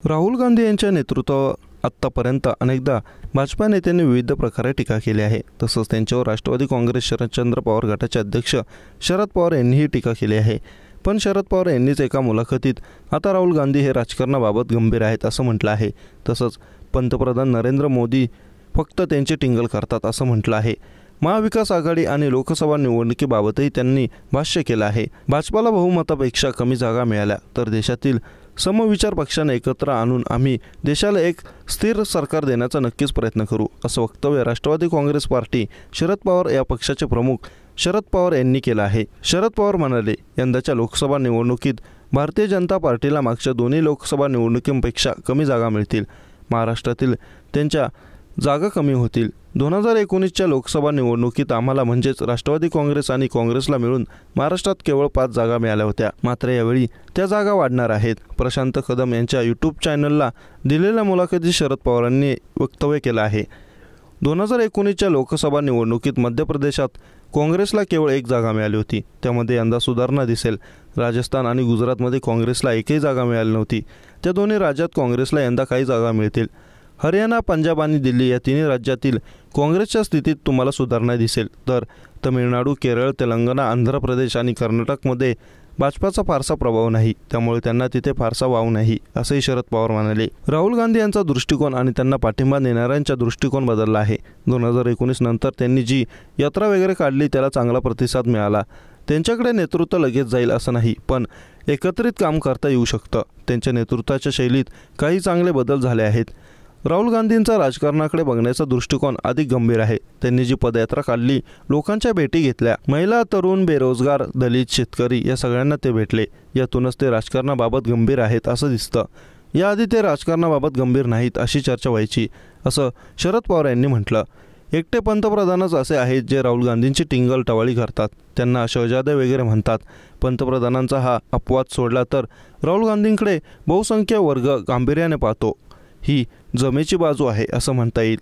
राहुल गांधी यांच्या नेतृत्वावर आत्तापर्यंत अनेकदा भाजपा नेत्यांनी विविध प्रकारे टीका केली आहे। तसंच त्यांच्यावर राष्ट्रवादी काँग्रेस शरदचंद्र पवार गटाचे अध्यक्ष शरद पवार यांनीही टीका केली आहे। पण शरद पवार यांनीच एका मुलाखतीत आता राहुल गांधी हे राजकारणाबाबत गंभीर आहेत असं म्हटलं आहे। तसंच पंतप्रधान नरेंद्र मोदी फक्त त्यांची टिंगल करतात असं म्हटलं आहे। महाविकास आघाडी आणि लोकसभा निवडणुकीबाबतही त्यांनी भाष्य केलं आहे। भाजपाला बहुमतापेक्षा कमी जागा मिळाल्या तर देशातील समविचार पक्षांना एकत्र आणून आम्ही देशाला एक स्थिर सरकार देण्याचा नक्कीच प्रयत्न करू असं वक्तव्य राष्ट्रवादी काँग्रेस पार्टी शरद पवार या पक्षाचे प्रमुख शरद पवार यांनी केलं आहे। शरद पवार म्हणाले, यंदाच्या लोकसभा निवडणुकीत भारतीय जनता पार्टीला मागच्या दोन्ही लोकसभा निवडणुकींपेक्षा कमी जागा मिळतील। महाराष्ट्रातील त्यांच्या जागा कमी होतील। 2019च्या लोकसभा निवडणुकीत आम्हाला म्हणजेच राष्ट्रवादी काँग्रेस आणि काँग्रेसला मिळून महाराष्ट्रात केवळ 5 जागा मिळाल्या होत्या, मात्र यावेळी त्या जागा वाढणार आहेत। प्रशांत कदम यांच्या यूट्यूब चॅनलला दिलेल्या मुलाखतीत शरद पवारांनी वक्तव्य केलं आहे। 2019च्या लोकसभा निवडणुकीत मध्य प्रदेशात काँग्रेसला केवळ 1 जागा मिळाली होती, त्यामध्ये यंदा सुधारणा दिसेल। राजस्थान आणि गुजरातमध्ये काँग्रेसला एकही जागा मिळाली नव्हती, त्या दोन्ही राज्यात काँग्रेसला यंदा काही जागा मिळतील। हरियाणा, पंजाब आणि दिल्ली या तिन्ही राज्यातील काँग्रेसच्या स्थितीत तुम्हाला सुधारणा दिसेल, तर तमिळनाडू, केरळ, तेलंगणा, आंध्र प्रदेश आणि कर्नाटकमध्ये भाजपाचा फारसा प्रभाव नाही, त्यामुळे त्यांना तिथे फारसा वाव नाही असंही शरद पवार म्हणाले। राहुल गांधी यांचा दृष्टिकोन आणि त्यांना पाठिंबा देणाऱ्यांचा दृष्टिकोन बदलला आहे। 2019 नंतर त्यांनी जी यात्रा वगैरे काढली त्याला चांगला प्रतिसाद मिळाला। त्यांच्याकडे नेतृत्व लगेच जाईल असं नाही, पण एकत्रित काम करता येऊ शकतं। त्यांच्या नेतृत्वाच्या शैलीत काही चांगले बदल झाले आहेत। राहुल गांधींचा राजकारणाकडे बघण्याचा दृष्टिकोन अधिक गंभीर आहे। त्यांनी जी पदयात्रा काढली, लोकांच्या भेटी घेतल्या, महिला, तरुण, बेरोजगार, दलित, शेतकरी या सगळ्यांना ते भेटले, यातूनच ते राजकारणाबाबत गंभीर आहेत असं दिसतं। याआधी ते राजकारणाबाबत गंभीर नाहीत अशी चर्चा व्हायची असं शरद पवार यांनी म्हटलं। एकटे पंतप्रधानच असे आहेत जे राहुल गांधींची टिंगल टवाळी करतात, त्यांना शहजादे वगैरे म्हणतात। पंतप्रधानांचा हा अपवाद सोडला तर राहुल गांधींकडे बहुसंख्य वर्ग गांभीर्याने पाहतो, ही जमेची बाजू आहे असं म्हणता येईल।